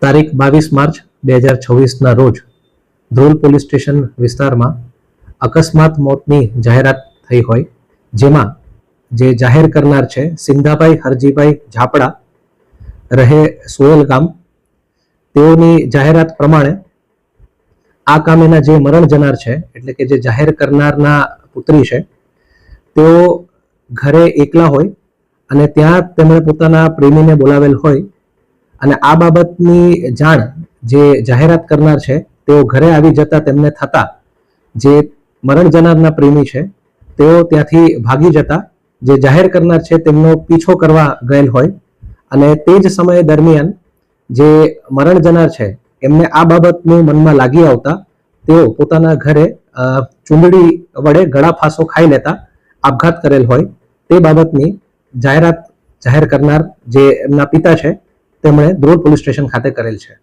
તારીખ 22 માર્ચ 2026 રોજ Dhrol police station વિસ્તારમાં અકસ્માત મોતની જાહેરાત થઈ હોય, જેમાં જે જાહેર કરનાર છે સિંધાભાઈ હરજીભાઈ ઝાપડા, રહે સોયલ ગામ, તેઓની જાહેરાત પ્રમાણે આ કામેના જે મરણ જનાર છે એટલે કે જે જાહેર કરનારના પુત્રી છે, તેઓ ઘરે એકલા હોય અને ત્યાં તેમણે પોતાના પ્રેમીને બોલાવેલ હોય અને આ બાબતની જાણ જે જાહેરાત કરનાર છે તેઓ ઘરે આવી જતા તેમને થતા જે મરણ જનારના પ્રેમી છે તેઓ ત્યાંથી ભાગી જતા જે જાહેર કરનાર છે તેમનો પીછો કરવા ગયેલ હોય અને તે જ સમય દરમિયાન જે મરણ જનાર છે એમને આ બાબતનું મનમાં લાગી આવતા તેઓ પોતાના ઘરે ચૂંદડી વડે ગળા ફાંસો ખાઈ લેતા આપઘાત કરેલ હોય તે બાબતની જાહેરાત જાહેર કરનાર જે એમના પિતા છે તેમણે ધ્રોલ પોલીસ સ્ટેશન ખાતે કરેલ છે।